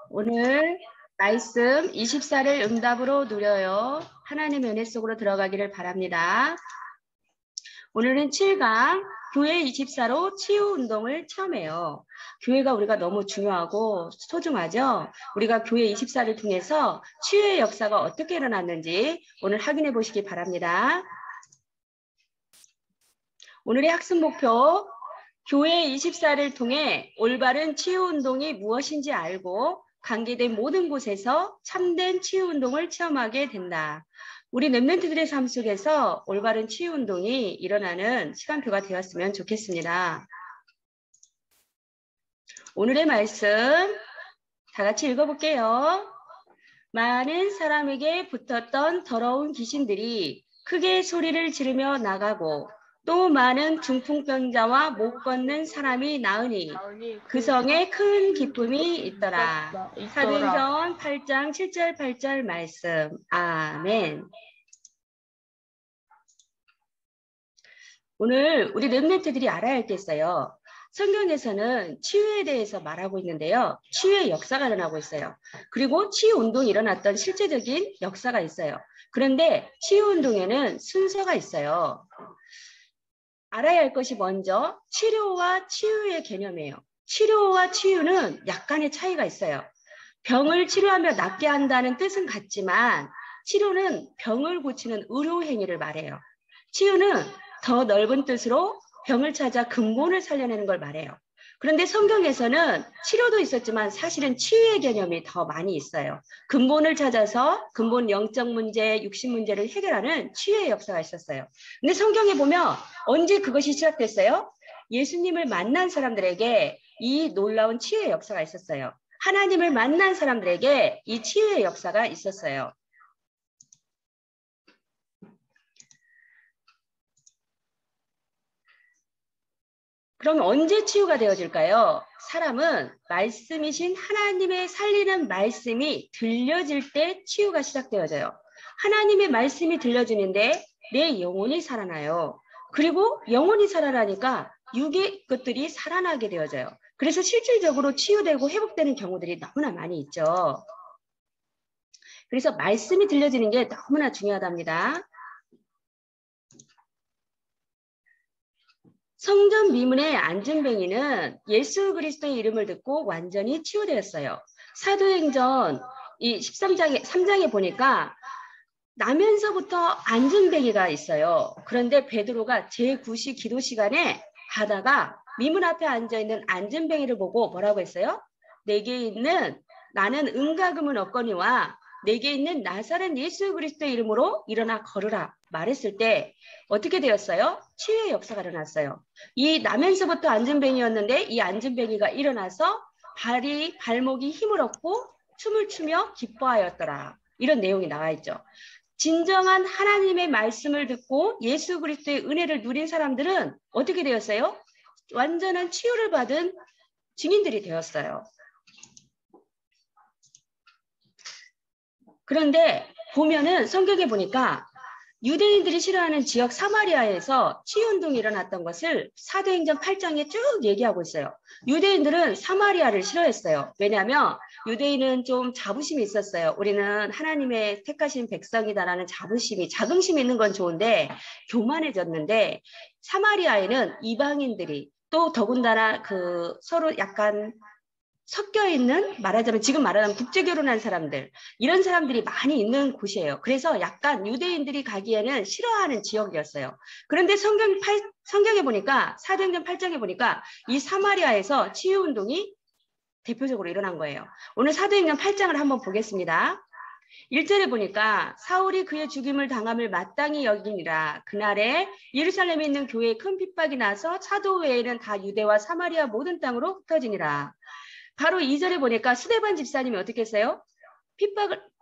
오늘 말씀 24를 응답으로 누려요. 하나님의 은혜 속으로 들어가기를 바랍니다. 오늘은 7강 교회 24로 치유운동을 체험해요. 교회가 우리가 너무 중요하고 소중하죠. 우리가 교회 24를 통해서 치유의 역사가 어떻게 일어났는지 오늘 확인해 보시기 바랍니다. 오늘의 학습 목표, 교회 24를 통해 올바른 치유운동이 무엇인지 알고 관계된 모든 곳에서 참된 치유운동을 체험하게 된다. 우리 랩런트들의 삶 속에서 올바른 치유운동이 일어나는 시간표가 되었으면 좋겠습니다. 오늘의 말씀 다 같이 읽어볼게요. 많은 사람에게 붙었던 더러운 귀신들이 크게 소리를 지르며 나가고 또 많은 중풍병자와 못 걷는 사람이 나으니 그 성에 큰 기쁨이 있더라. 사도행전 8장 7절 8절 말씀. 아멘. 오늘 우리 랩런트들이 알아야 할 게 있어요. 성경에서는 치유에 대해서 말하고 있는데요. 치유의 역사가 일어나고 있어요. 그리고 치유운동이 일어났던 실제적인 역사가 있어요. 그런데 치유운동에는 순서가 있어요. 알아야 할 것이 먼저 치료와 치유의 개념이에요. 치료와 치유는 약간의 차이가 있어요. 병을 치료하며 낫게 한다는 뜻은 같지만 치료는 병을 고치는 의료 행위를 말해요. 치유는 더 넓은 뜻으로 병을 찾아 근본을 살려내는 걸 말해요. 그런데 성경에서는 치료도 있었지만 사실은 치유의 개념이 더 많이 있어요. 근본을 찾아서 근본 영적 문제, 육신 문제를 해결하는 치유의 역사가 있었어요. 근데 성경에 보면 언제 그것이 시작됐어요? 예수님을 만난 사람들에게 이 놀라운 치유의 역사가 있었어요. 하나님을 만난 사람들에게 이 치유의 역사가 있었어요. 그럼 언제 치유가 되어질까요? 사람은 말씀이신 하나님의 살리는 말씀이 들려질 때 치유가 시작되어져요. 하나님의 말씀이 들려지는데 내 영혼이 살아나요. 그리고 영혼이 살아나니까 육의 것들이 살아나게 되어져요. 그래서 실질적으로 치유되고 회복되는 경우들이 너무나 많이 있죠. 그래서 말씀이 들려지는 게 너무나 중요하답니다. 성전 미문의 안진뱅이는 예수 그리스도의 이름을 듣고 완전히 치유되었어요. 사도행전 이 3장에 보니까 나면서부터 안진뱅이가 있어요. 그런데 베드로가 제9시 기도 시간에 가다가 미문 앞에 앉아있는 안진뱅이를 보고 뭐라고 했어요? 내게 있는 나는 은과금은 없거니와 내게 있는 나사렛 예수 그리스도의 이름으로 일어나 걸으라 말했을 때 어떻게 되었어요? 치유의 역사가 일어났어요. 이 나면서부터 안진뱅이였는데 이 안진뱅이가 일어나서 발목이 힘을 얻고 춤을 추며 기뻐하였더라. 이런 내용이 나와 있죠. 진정한 하나님의 말씀을 듣고 예수 그리스도의 은혜를 누린 사람들은 어떻게 되었어요? 완전한 치유를 받은 증인들이 되었어요. 그런데 보면은 성경에 보니까 유대인들이 싫어하는 지역 사마리아에서 치유운동이 일어났던 것을 사도행전 8장에 쭉 얘기하고 있어요. 유대인들은 사마리아를 싫어했어요. 왜냐하면 유대인은 좀 자부심이 있었어요. 우리는 하나님의 택하신 백성이다라는 자긍심이 있는 건 좋은데 교만해졌는데 사마리아에는 이방인들이 또 더군다나 서로 약간 섞여 있는 말하자면 지금 말하자면 국제 결혼한 사람들 이런 사람들이 많이 있는 곳이에요. 그래서 약간 유대인들이 가기에는 싫어하는 지역이었어요. 그런데 성경에 보니까 사도행전 8장에 보니까 이 사마리아에서 치유운동이 대표적으로 일어난 거예요. 오늘 사도행전 8장을 한번 보겠습니다. 1절에 보니까 사울이 그의 죽임을 당함을 마땅히 여기니라. 그날에 예루살렘에 있는 교회에 큰 핍박이 나서 사도 외에는 다 유대와 사마리아 모든 땅으로 흩어지니라. 바로 2절에 보니까 스데반 집사님이 어떻게 했어요?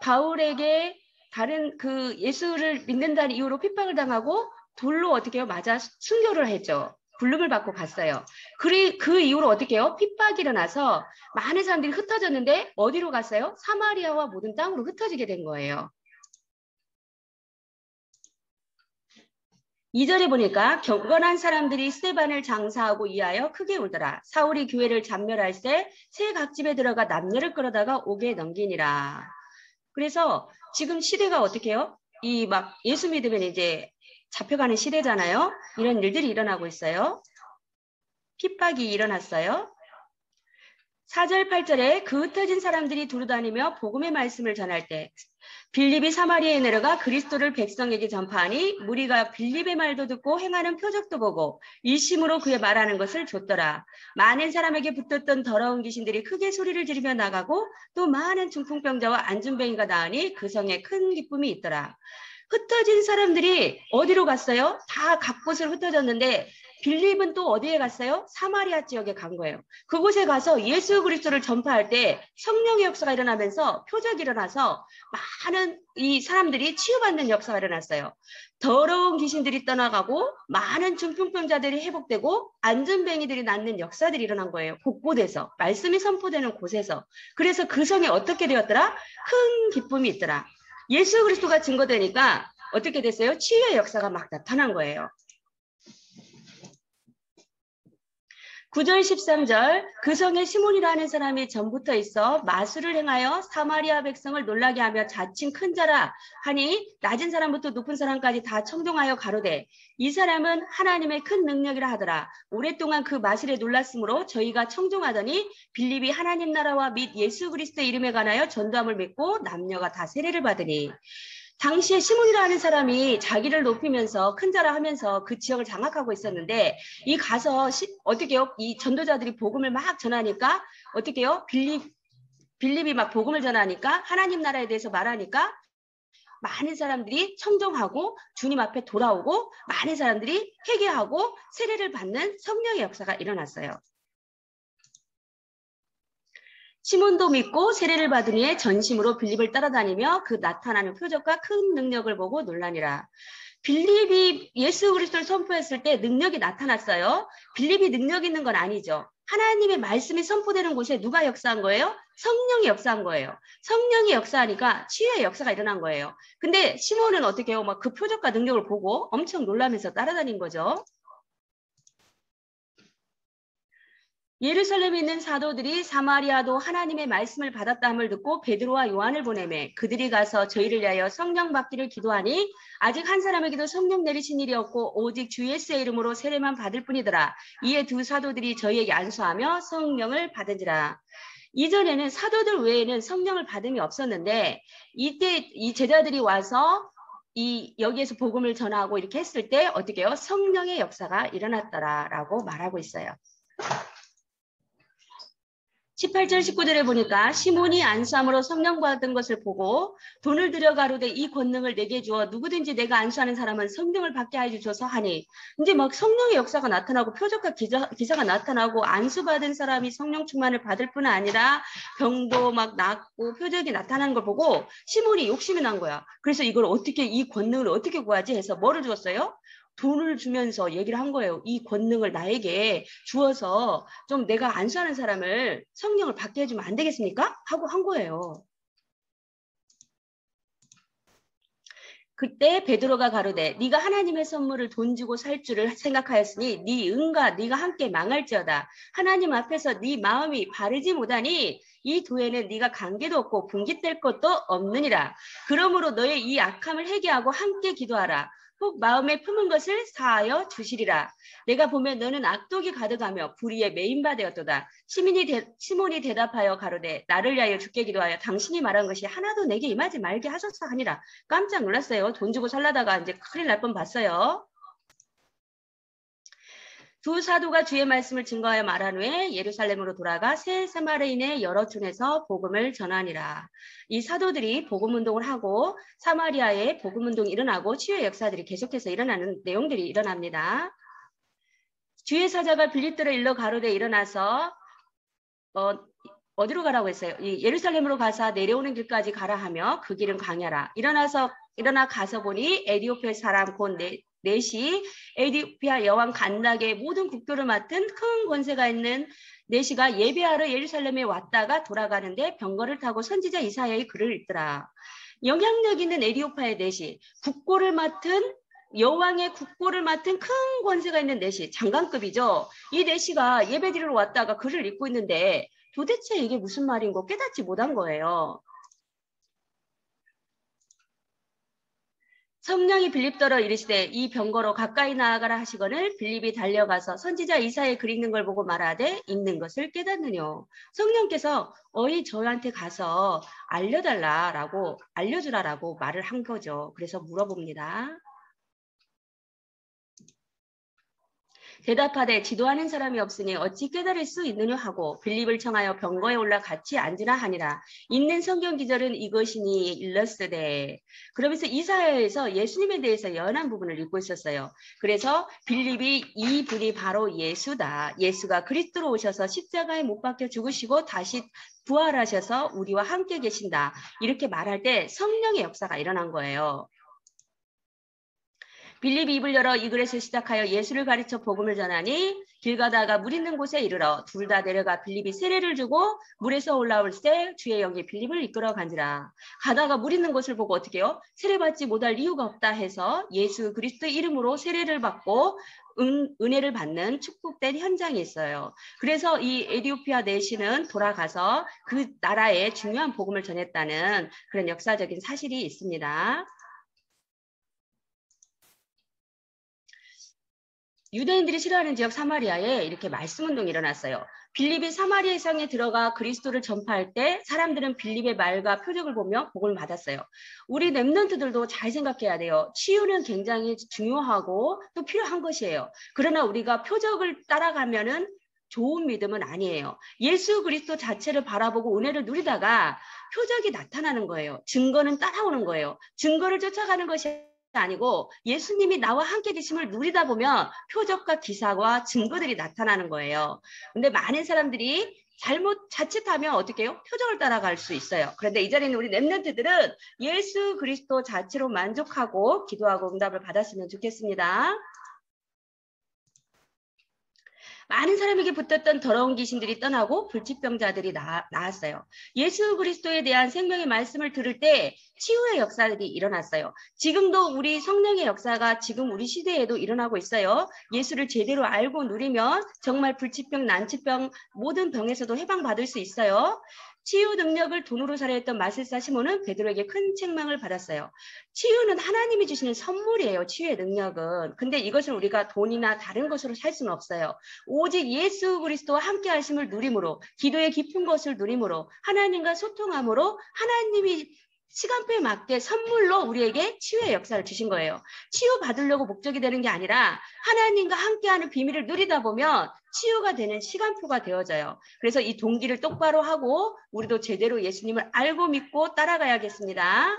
바울에게 다른 예수를 믿는다는 이유로 핍박을 당하고 돌로 어떻게 해요? 맞아 순교를 했죠. 부름을 받고 갔어요. 그 이후로 어떻게 해요? 핍박이 일어나서 많은 사람들이 흩어졌는데 어디로 갔어요? 사마리아와 모든 땅으로 흩어지게 된 거예요. 2절에 보니까 경건한 사람들이 스데반을 장사하고 이하여 크게 울더라. 사울이 교회를 잔멸할 때 새 각집에 들어가 남녀를 끌어다가 옥에 넘기니라. 그래서 지금 시대가 어떻게 해요? 이 막 예수 믿으면 이제 잡혀가는 시대잖아요. 이런 일들이 일어나고 있어요. 핍박이 일어났어요. 4절, 8절에 그 흩어진 사람들이 두루다니며 복음의 말씀을 전할 때 빌립이 사마리아에 내려가 그리스도를 백성에게 전파하니 무리가 빌립의 말도 듣고 행하는 표적도 보고 일심으로 그의 말하는 것을 좇더라. 많은 사람에게 붙었던 더러운 귀신들이 크게 소리를 지르며 나가고 또 많은 중풍병자와 안진뱅이가 나으니 그 성에 큰 기쁨이 있더라. 흩어진 사람들이 어디로 갔어요? 다 각곳으로 흩어졌는데 빌립은 또 어디에 갔어요? 사마리아 지역에 간 거예요. 그곳에 가서 예수 그리스도를 전파할 때 성령의 역사가 일어나면서 표적이 일어나서 많은 이 사람들이 치유받는 역사가 일어났어요. 더러운 귀신들이 떠나가고 많은 중풍병자들이 회복되고 안전뱅이들이 낫는 역사들이 일어난 거예요. 곳곳에서 말씀이 선포되는 곳에서. 그래서 그 성에 어떻게 되었더라? 큰 기쁨이 있더라. 예수 그리스도가 증거되니까 어떻게 됐어요? 치유의 역사가 막 나타난 거예요. 9절 13절 그 성에 시몬이라는 사람이 전부터 있어 마술을 행하여 사마리아 백성을 놀라게 하며 자칭 큰 자라 하니 낮은 사람부터 높은 사람까지 다 청종하여 가로되 이 사람은 하나님의 큰 능력이라 하더라. 오랫동안 그 마술에 놀랐으므로 저희가 청종하더니 빌립이 하나님 나라와 및 예수 그리스도의 이름에 관하여 전도함을 믿고 남녀가 다 세례를 받으니 당시에 시몬이라는 사람이 자기를 높이면서 큰 자라 하면서 그 지역을 장악하고 있었는데 이 가서 어떻게요? 이 전도자들이 복음을 막 전하니까 어떻게요? 빌립이 막 복음을 전하니까 하나님 나라에 대해서 말하니까 많은 사람들이 청정하고 주님 앞에 돌아오고 많은 사람들이 회개하고 세례를 받는 성령의 역사가 일어났어요. 시몬도 믿고 세례를 받은 후에 전심으로 빌립을 따라다니며 그 나타나는 표적과 큰 능력을 보고 놀라니라. 빌립이 예수 그리스도를 선포했을 때 능력이 나타났어요. 빌립이 능력 있는 건 아니죠. 하나님의 말씀이 선포되는 곳에 누가 역사한 거예요? 성령이 역사한 거예요. 성령이 역사하니까 치유의 역사가 일어난 거예요. 근데 시몬은 어떻게 해요? 막 그 표적과 능력을 보고 엄청 놀라면서 따라다닌 거죠. 예루살렘에 있는 사도들이 사마리아도 하나님의 말씀을 받았다함을 듣고 베드로와 요한을 보내매 그들이 가서 저희를 위하여 성령 받기를 기도하니 아직 한 사람에게도 성령 내리신 일이 없고 오직 주 예수의 이름으로 세례만 받을 뿐이더라. 이에 두 사도들이 저희에게 안수하며 성령을 받은지라. 이전에는 사도들 외에는 성령을 받음이 없었는데 이때 이 제자들이 와서 여기에서 복음을 전하고 이렇게 했을 때 어떻게 해요? 성령의 역사가 일어났더라라고 말하고 있어요. 18절 19절에 보니까 시몬이 안수함으로 성령 받은 것을 보고 돈을 들여 가로되 이 권능을 내게 주어 누구든지 내가 안수하는 사람은 성령을 받게 하여 주소서 하니 이제 막 성령의 역사가 나타나고 표적과 기사가 나타나고 안수받은 사람이 성령 충만을 받을 뿐 아니라 병도 막 낫고 표적이 나타나는 걸 보고 시몬이 욕심이 난 거야. 그래서 이걸 어떻게 이 권능을 어떻게 구하지 해서 뭐를 주었어요? 돈을 주면서 얘기를 한 거예요. 이 권능을 나에게 주어서 좀 내가 안수하는 사람을 성령을 받게 해주면 안 되겠습니까? 하고 한 거예요. 그때 베드로가 가로되 네가 하나님의 선물을 돈 주고 살 줄을 생각하였으니 네 은과 네가 함께 망할지어다. 하나님 앞에서 네 마음이 바르지 못하니 이 도에는 네가 관계도 없고 분깃될 것도 없느니라. 그러므로 너의 이 악함을 회개하고 함께 기도하라. 혹 마음에 품은 것을 사하여 주시리라. 내가 보면 너는 악독이 가득하며 불의에 매인바 되었도다. 시몬이 대답하여 가로되 나를 위하여 주께 기도하여 당신이 말한 것이 하나도 내게 임하지 말게 하소서 하니라. 깜짝 놀랐어요. 돈 주고 살라다가 이제 큰일 날 뻔 봤어요. 두 사도가 주의 말씀을 증거하여 말한 후에 예루살렘으로 돌아가 새 사마리아인의 여러 촌에서 복음을 전하니라. 이 사도들이 복음 운동을 하고 사마리아에 복음 운동이 일어나고 치유의 역사들이 계속해서 일어나는 내용들이 일어납니다. 주의 사자가 빌립들을 일러 가로되 일어나서 어디로 가라고 했어요? 예루살렘으로 가서 내려오는 길까지 가라 하며 그 길은 광야라. 일어나 가서 보니 에디오피아 사람 곧 넷이 에디오피아 여왕 간닥의 모든 국교를 맡은 큰 권세가 있는 넷이가 예배하러 예루살렘에 왔다가 돌아가는데 병거를 타고 선지자 이사야의 글을 읽더라. 영향력 있는 에디오피아의 넷이 국고를 맡은 여왕의 국보를 맡은 큰 권세가 있는 내시, 장관급이죠. 이 내시가 예배드리러 왔다가 글을 읽고 있는데 도대체 이게 무슨 말인 거 깨닫지 못한 거예요. 성령이 빌립더러 이르시되 이 병거로 가까이 나아가라 하시거늘 빌립이 달려가서 선지자 이사야의 글 읽는 걸 보고 말하되 읽는 것을 깨닫느뇨. 성령께서 어이 저한테 가서 알려주라라고 말을 한 거죠. 그래서 물어봅니다. 대답하되 지도하는 사람이 없으니 어찌 깨달을 수 있느냐 하고 빌립을 청하여 병거에 올라 같이 앉으라 하니라. 있는 성경 기절은 이것이니 일렀으되. 그러면서 이사야에서 예수님에 대해서 연한 부분을 읽고 있었어요. 그래서 빌립이 이 분이 바로 예수다. 예수가 그리스도로 오셔서 십자가에 못 박혀 죽으시고 다시 부활하셔서 우리와 함께 계신다. 이렇게 말할 때 성령의 역사가 일어난 거예요. 빌립이 입을 열어 이 글에서 시작하여 예수를 가르쳐 복음을 전하니 길 가다가 물 있는 곳에 이르러 둘 다 내려가 빌립이 세례를 주고 물에서 올라올 때 주의 영이 빌립을 이끌어 간지라. 가다가 물 있는 곳을 보고 어떻게 해요? 세례받지 못할 이유가 없다 해서 예수 그리스도 이름으로 세례를 받고 은혜를 받는 축복된 현장이 있어요. 그래서 이 에티오피아 내시는 돌아가서 그 나라에 중요한 복음을 전했다는 그런 역사적인 사실이 있습니다. 유대인들이 싫어하는 지역 사마리아에 이렇게 말씀운동이 일어났어요. 빌립이 사마리아 성에 들어가 그리스도를 전파할 때 사람들은 빌립의 말과 표적을 보며 복을 받았어요. 우리 랩런트들도 잘 생각해야 돼요. 치유는 굉장히 중요하고 또 필요한 것이에요. 그러나 우리가 표적을 따라가면은 좋은 믿음은 아니에요. 예수 그리스도 자체를 바라보고 은혜를 누리다가 표적이 나타나는 거예요. 증거는 따라오는 거예요. 증거를 쫓아가는 것이 아니고 예수님이 나와 함께 계심을 누리다 보면 표적과 기사와 증거들이 나타나는 거예요. 근데 많은 사람들이 자칫하면 어떻게 해요? 표적을 따라갈 수 있어요. 그런데 이 자리에 있는 우리 랩런트들은 예수 그리스도 자체로 만족하고 기도하고 응답을 받았으면 좋겠습니다. 많은 사람에게 붙었던 더러운 귀신들이 떠나고 불치병자들이 나았어요. 예수 그리스도에 대한 생명의 말씀을 들을 때 치유의 역사들이 일어났어요. 지금도 우리 성령의 역사가 지금 우리 시대에도 일어나고 있어요. 예수를 제대로 알고 누리면 정말 불치병, 난치병 모든 병에서도 해방받을 수 있어요. 치유 능력을 돈으로 사려 했던 마술사 시몬은 베드로에게 큰 책망을 받았어요. 치유는 하나님이 주시는 선물이에요. 치유의 능력은. 근데 이것을 우리가 돈이나 다른 것으로 살 수는 없어요. 오직 예수 그리스도와 함께 하심을 누림으로, 기도의 깊은 것을 누림으로, 하나님과 소통함으로 하나님이 시간표에 맞게 선물로 우리에게 치유의 역사를 주신 거예요. 치유 받으려고 목적이 되는 게 아니라 하나님과 함께하는 비밀을 누리다 보면 치유가 되는 시간표가 되어져요. 그래서 이 동기를 똑바로 하고 우리도 제대로 예수님을 알고 믿고 따라가야겠습니다.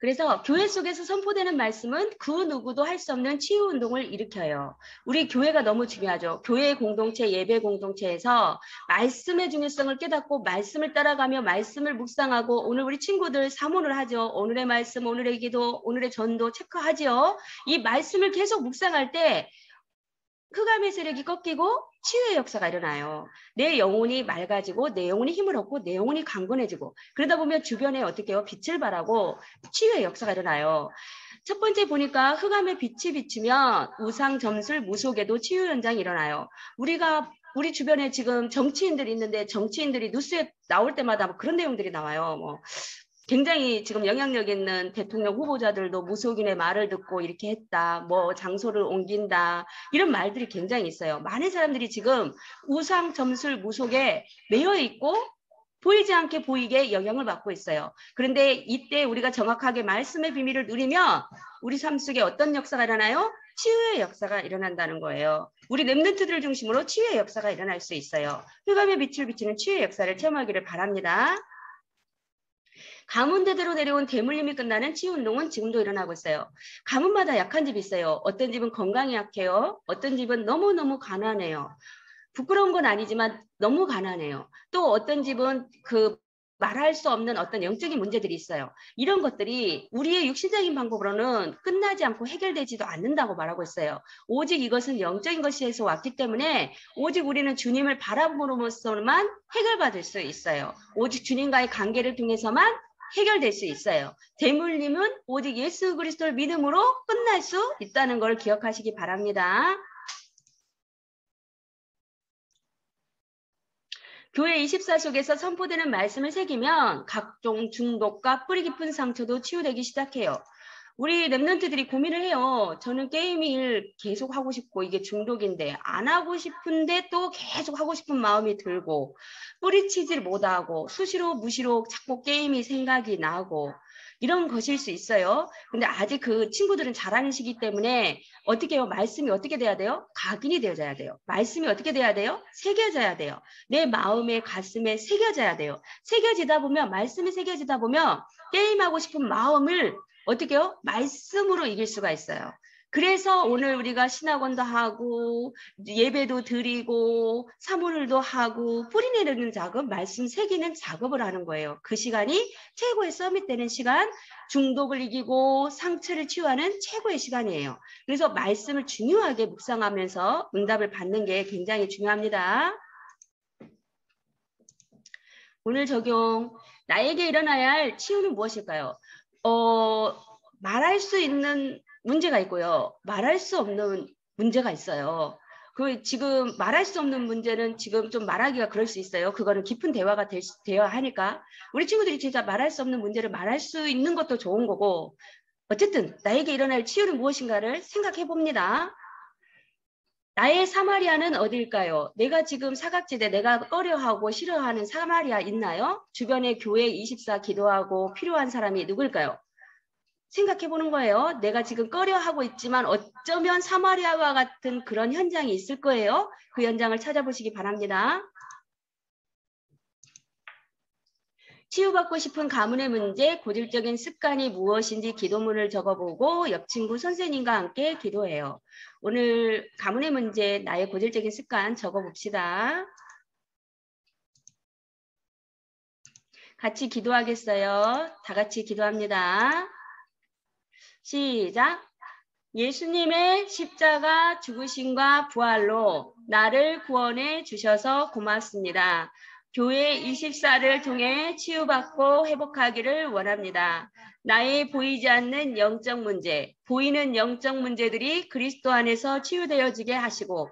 그래서 교회 속에서 선포되는 말씀은 그 누구도 할 수 없는 치유운동을 일으켜요. 우리 교회가 너무 중요하죠. 교회 공동체, 예배 공동체에서 말씀의 중요성을 깨닫고 말씀을 따라가며 말씀을 묵상하고 오늘 우리 친구들 사모를 하죠. 오늘의 말씀, 오늘의 기도, 오늘의 전도 체크하죠. 이 말씀을 계속 묵상할 때 흑암의 세력이 꺾이고 치유의 역사가 일어나요. 내 영혼이 맑아지고 내 영혼이 힘을 얻고 내 영혼이 강건해지고 그러다 보면 주변에 어떻게 해요? 빛을 발하고 치유의 역사가 일어나요. 첫 번째 보니까 흑암의 빛이 비치면 우상, 점술, 무속에도 치유 현장이 일어나요. 우리 주변에 지금 정치인들이 있는데 정치인들이 뉴스에 나올 때마다 뭐 그런 내용들이 나와요. 굉장히 지금 영향력 있는 대통령 후보자들도 무속인의 말을 듣고 이렇게 했다. 장소를 옮긴다. 이런 말들이 굉장히 있어요. 많은 사람들이 지금 우상, 점술, 무속에 매여 있고 보이지 않게 보이게 영향을 받고 있어요. 그런데 이때 우리가 정확하게 말씀의 비밀을 누리면 우리 삶 속에 어떤 역사가 일어나요? 치유의 역사가 일어난다는 거예요. 우리 랩런트들을 중심으로 치유의 역사가 일어날 수 있어요. 흑암의 빛을 비치는 치유의 역사를 체험하기를 바랍니다. 가문대대로 내려온 대물림이 끝나는 치유운동은 지금도 일어나고 있어요. 가문마다 약한 집이 있어요. 어떤 집은 건강이 약해요. 어떤 집은 너무너무 가난해요. 부끄러운 건 아니지만 너무 가난해요. 또 어떤 집은 말할 수 없는 어떤 영적인 문제들이 있어요. 이런 것들이 우리의 육신적인 방법으로는 끝나지 않고 해결되지도 않는다고 말하고 있어요. 오직 이것은 영적인 것에서 왔기 때문에 오직 우리는 주님을 바라봄으로만 해결받을 수 있어요. 오직 주님과의 관계를 통해서만 해결될 수 있어요. 대물림은 오직 예수 그리스도를 믿음으로 끝날 수 있다는 걸 기억하시기 바랍니다. 교회 24 속에서 선포되는 말씀을 새기면 각종 중독과 뿌리 깊은 상처도 치유되기 시작해요. 우리 랩런트들이 고민을 해요. 저는 게임을 계속 하고 싶고 이게 중독인데 안 하고 싶은데 또 계속 하고 싶은 마음이 들고 뿌리치질 못하고 수시로 무시로 자꾸 게임이 생각이 나고 이런 것일 수 있어요. 근데 아직 그 친구들은 잘하는 시기 때문에 어떻게 해요? 말씀이 어떻게 돼야 돼요? 각인이 되어져야 돼요. 말씀이 어떻게 돼야 돼요? 새겨져야 돼요. 내 마음에 가슴에 새겨져야 돼요. 새겨지다 보면 말씀이 새겨지다 보면 게임하고 싶은 마음을 어떻게 해요? 말씀으로 이길 수가 있어요. 그래서 오늘 우리가 신학원도 하고 예배도 드리고 사모를도 하고 뿌리 내리는 작업, 말씀 새기는 작업을 하는 거예요. 그 시간이 최고의 서밋되는 시간, 중독을 이기고 상처를 치유하는 최고의 시간이에요. 그래서 말씀을 중요하게 묵상하면서 응답을 받는 게 굉장히 중요합니다. 오늘 적용, 나에게 일어나야 할 치유는 무엇일까요? 말할 수 있는 문제가 있고요. 말할 수 없는 문제가 있어요. 그 지금 말할 수 없는 문제는 지금 좀 말하기가 그럴 수 있어요. 그거는 깊은 대화가 되어야 하니까. 우리 친구들이 진짜 말할 수 없는 문제를 말할 수 있는 것도 좋은 거고 어쨌든 나에게 일어날 치유는 무엇인가를 생각해 봅니다. 나의 사마리아는 어딜까요? 내가 지금 사각지대, 내가 꺼려하고 싫어하는 사마리아 있나요? 주변에 교회 24 기도하고 필요한 사람이 누굴까요? 생각해 보는 거예요. 내가 지금 꺼려하고 있지만 어쩌면 사마리아와 같은 그런 현장이 있을 거예요. 그 현장을 찾아보시기 바랍니다. 치유받고 싶은 가문의 문제, 고질적인 습관이 무엇인지 기도문을 적어보고 옆 친구 선생님과 함께 기도해요. 오늘 가문의 문제, 나의 고질적인 습관 적어봅시다. 같이 기도하겠어요? 다 같이 기도합니다. 시작! 예수님의 십자가 죽으심과 부활로 나를 구원해 주셔서 고맙습니다. 교회 24를 통해 치유받고 회복하기를 원합니다. 나의 보이지 않는 영적 문제, 보이는 영적 문제들이 그리스도 안에서 치유되어지게 하시고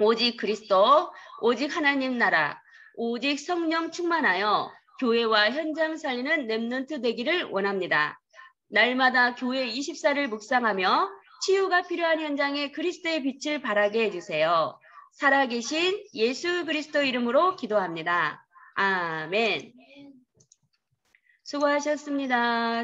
오직 그리스도, 오직 하나님 나라, 오직 성령 충만하여 교회와 현장 살리는 렘넌트 되기를 원합니다. 날마다 교회 24를 묵상하며 치유가 필요한 현장에 그리스도의 빛을 발하게 해주세요. 살아계신 예수 그리스도 이름으로 기도합니다. 아멘. 수고하셨습니다.